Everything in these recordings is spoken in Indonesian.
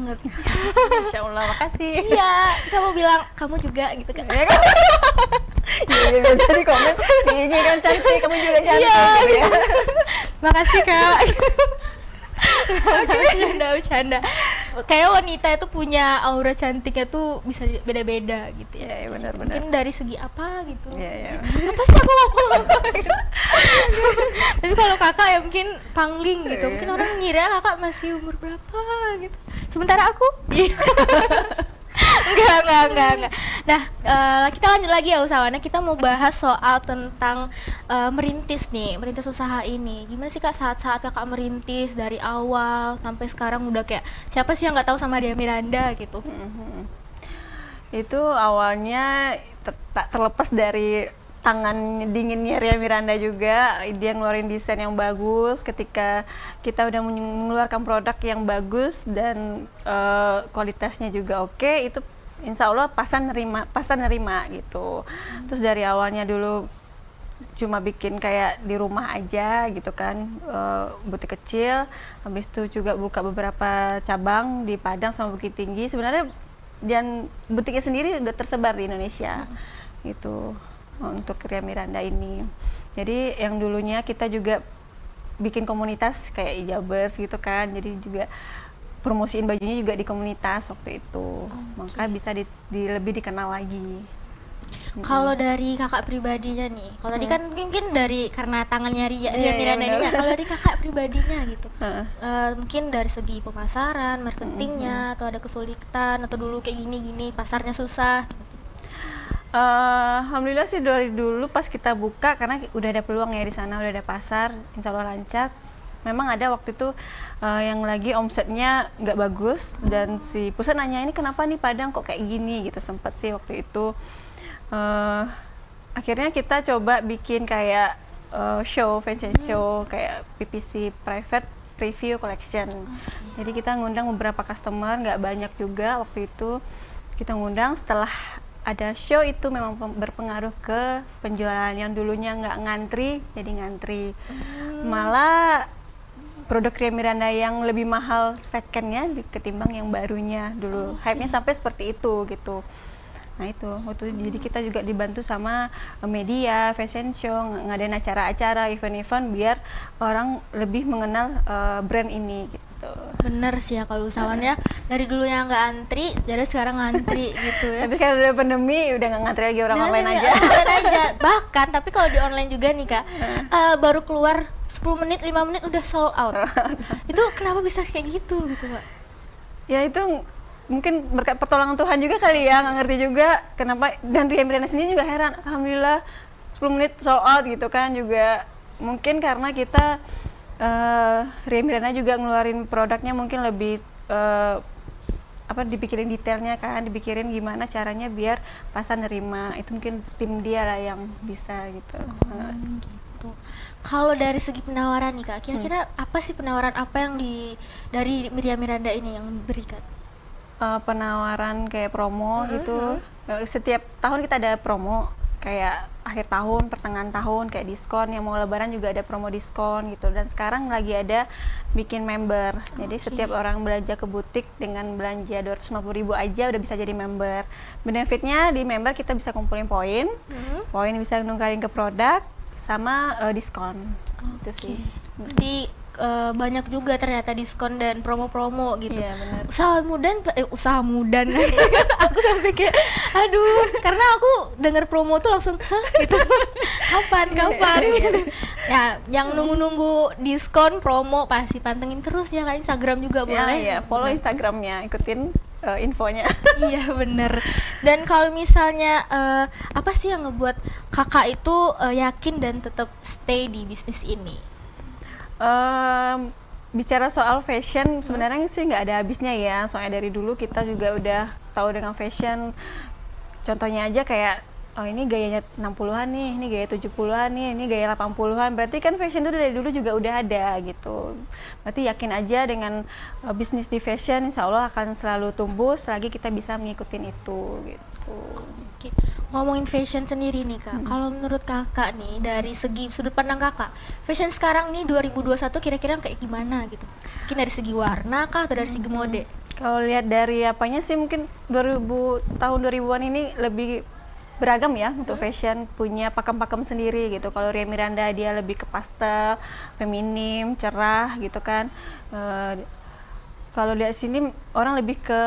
banget. Masya Allah, makasih. Iya, kamu bilang kamu juga gitu kan. Iya kan? Iya, biasa di komen, ini kan cantik, kamu juga cantik Iya, gitu ya. Makasih Kak. Bercanda. Kayak wanita itu punya aura cantiknya tuh bisa beda-beda gitu ya. Iya, benar-benar. Mungkin dari segi apa gitu. Iya. Apa sih aku ngomong apa gitu. Tapi kalau kakak ya mungkin pangling gitu. Mungkin orang ngira kakak masih umur berapa gitu. Sementara aku enggak. Nah, kita lanjut lagi ya usahawannya. Kita mau bahas soal tentang merintis usaha ini. Gimana sih Kak saat-saat kakak merintis dari awal sampai sekarang udah kayak siapa sih yang nggak tahu sama Ria Miranda gitu? Itu awalnya tak terlepas dari tangan dinginnya Ria Miranda juga. Dia ngeluarin desain yang bagus. Ketika kita udah mengeluarkan produk yang bagus dan kualitasnya juga oke, itu insya Allah pasar nerima gitu. Terus dari awalnya dulu cuma bikin kayak di rumah aja gitu kan, butik kecil. Habis itu juga buka beberapa cabang di Padang sama Bukit Tinggi. Sebenarnya dan butiknya sendiri udah tersebar di Indonesia gitu untuk Ria Miranda ini. Jadi yang dulunya kita juga bikin komunitas kayak Ijabers gitu kan, jadi juga promosiin bajunya juga di komunitas waktu itu. Maka bisa lebih dikenal lagi. Kalau dari kakak pribadinya nih, kalau tadi kan mungkin dari karena tangannya Ria Miranda ini, kalau dari kakak pribadinya gitu, mungkin dari segi pemasaran, marketingnya, atau ada kesulitan, atau dulu kayak gini pasarnya susah. Alhamdulillah sih dari dulu pas kita buka, karena udah ada peluang ya di sana, udah ada pasar, insya Allah lancar. Memang ada waktu itu yang lagi omsetnya nggak bagus, dan si pusat nanya ini kenapa nih Padang kok kayak gini gitu, sempat sih waktu itu. Akhirnya kita coba bikin kayak show, fashion show, kayak PPC, private review collection. Jadi kita ngundang beberapa customer, nggak banyak juga waktu itu. Kita ngundang, setelah ada show itu memang berpengaruh ke penjualan. Yang dulunya nggak ngantri jadi ngantri, malah produk Ria Miranda yang lebih mahal secondnya ketimbang yang barunya dulu. Hype-nya sampai seperti itu gitu. Nah itu waktu jadi kita juga dibantu sama media, fashion show, ngadain acara-acara, event-event biar orang lebih mengenal brand ini gitu. Bener sih ya, kalau usahawannya dari dulunya nggak antri, jadi sekarang ngantri gitu ya. Tapi kan udah pandemi, udah nggak ngantri lagi, orang online aja. Online aja. Bahkan tapi kalau di online juga nih Kak, baru keluar 10 menit, 5 menit udah sold out. Itu kenapa bisa kayak gitu Kak? Ya itu mungkin berkat pertolongan Tuhan juga kali ya, nggak ngerti juga kenapa. Dan Ria Miranda sendiri juga heran, alhamdulillah 10 menit sold out gitu kan. Juga mungkin karena kita Ria Miranda juga ngeluarin produknya mungkin lebih dipikirin detailnya kan, dipikirin gimana caranya biar pasar nerima. Itu mungkin tim dia lah yang bisa gitu. Gitu. Kalau dari segi penawaran nih Kak, kira-kira apa sih penawaran apa yang dari Ria Miranda ini yang diberikan? Penawaran kayak promo gitu. Setiap tahun kita ada promo, kayak akhir tahun, pertengahan tahun, kayak diskon. Yang mau lebaran juga ada promo diskon gitu. Dan sekarang lagi ada bikin member. Jadi setiap orang belanja ke butik dengan belanja 250.000 aja udah bisa jadi member. Benefitnya di member kita bisa kumpulin poin, poin bisa nukarin ke produk sama diskon. Itu sih. Berarti banyak juga ternyata diskon dan promo-promo gitu. Iya, benar. Usaha mudan. Aku sampai kayak aduh, karena aku dengar promo tuh langsung hah gitu. Kapan gitu. Ya, yang nunggu-nunggu diskon promo pasti pantengin terus ya, kan Instagram juga boleh. Ya, follow Instagramnya, ikutin infonya. Iya bener. Dan kalau misalnya apa sih yang ngebuat kakak itu yakin dan tetap stay di bisnis ini? Bicara soal fashion sebenarnya sih nggak ada habisnya ya. Soalnya dari dulu kita juga udah tahu dengan fashion. Contohnya aja kayak ini gayanya 60-an nih, ini gaya 70-an nih, ini gaya 80-an. Berarti kan fashion itu dari dulu juga udah ada gitu. Berarti yakin aja dengan bisnis di fashion, insya Allah akan selalu tumbuh selagi kita bisa mengikuti itu gitu. Oke. Ngomongin fashion sendiri nih Kak, kalau menurut kakak nih dari segi sudut pandang kakak, fashion sekarang nih 2021 kira-kira kayak gimana gitu? Mungkin dari segi warna kah atau dari segi mode? Kalau lihat dari apanya sih mungkin tahun 2000-an ini lebih beragam ya untuk fashion, punya pakem-pakem sendiri gitu. Kalau Ria Miranda dia lebih ke pastel, feminim, cerah gitu kan. Kalau lihat sini orang lebih ke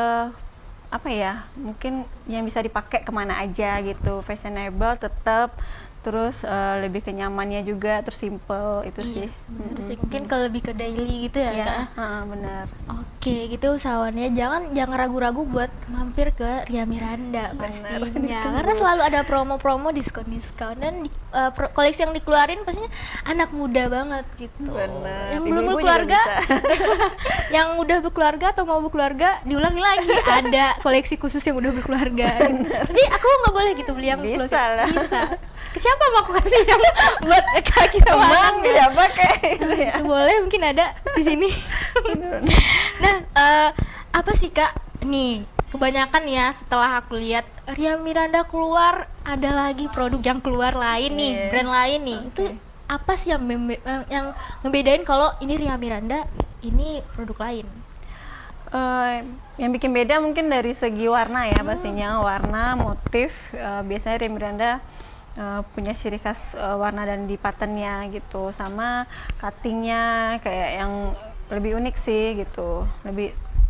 apa ya, mungkin yang bisa dipakai kemana aja gitu, fashionable tetap, terus lebih ke nyamannya juga, terus simple itu sih. Bener sih. Mungkin kalau lebih ke daily gitu ya, Kak? Benar. Oke, gitu usahawannya jangan ragu-ragu buat mampir ke Ria Miranda pastinya. Karena selalu ada promo-promo, diskon-diskon, dan koleksi yang dikeluarin pastinya anak muda banget gitu. Bener. Yang belum berkeluarga, yang udah berkeluarga atau mau berkeluarga, diulangi lagi ada koleksi khusus yang udah berkeluarga. Tapi aku nggak boleh gitu beli yang bisa lah. Bisa. Ke siapa mau aku kasih yang buat kaki sama anak ya pakai gitu ya. Itu boleh, mungkin ada di sini. Nah, apa sih Kak? Nih, kebanyakan ya setelah aku lihat Ria Miranda keluar, ada lagi produk yang keluar lain nih, brand lain nih. Itu apa sih yang ngebedain kalau ini Ria Miranda, ini produk lain? Yang bikin beda mungkin dari segi warna ya, pastinya warna, motif. Biasanya Ria Miranda punya ciri khas warna dan di patternnya gitu, sama cuttingnya kayak yang lebih unik sih gitu.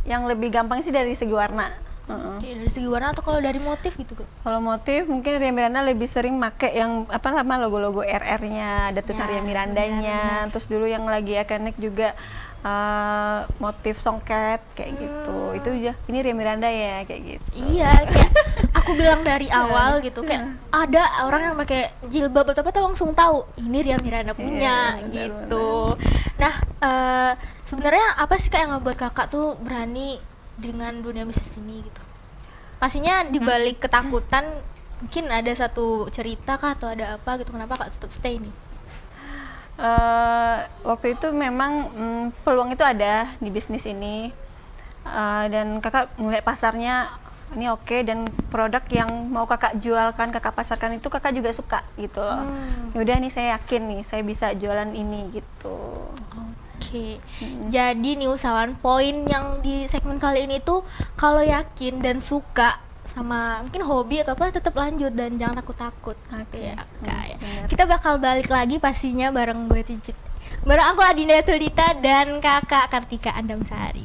Yang lebih gampang sih dari segi warna. Oke, dari segi warna atau kalau dari motif gitu Kak? Kalau motif mungkin Ria Miranda lebih sering make yang apa nama logo-logo RR-nya, ada tulisan Ria Mirandanya. Terus dulu yang lagi ikonik juga motif songket kayak gitu. Itu ya, ini Ria Miranda ya kayak gitu. Iya, kayak aku bilang dari awal gitu, kayak ada orang yang pakai jilbab atau apa tuh langsung tahu ini Ria Miranda punya gitu. Nah, sebenarnya apa sih Kak yang ngebuat Kakak tuh berani dengan dunia bisnis ini gitu? Pastinya dibalik ketakutan mungkin ada satu cerita kah atau ada apa gitu, kenapa Kak tetap stay nih? Waktu itu memang peluang itu ada di bisnis ini, dan kakak melihat pasarnya ini oke, dan produk yang mau kakak jualkan, kakak pasarkan itu kakak juga suka gitu loh. Yaudah nih saya yakin nih saya bisa jualan ini gitu. Oke. Jadi nih usahawan, poin yang di segmen kali ini tuh kalau yakin dan suka sama mungkin hobi atau apa, tetap lanjut dan jangan takut-takut. Ya, kita bakal balik lagi pastinya bareng gue bareng aku Adinda Tulita dan kakak Kartika Andamsari.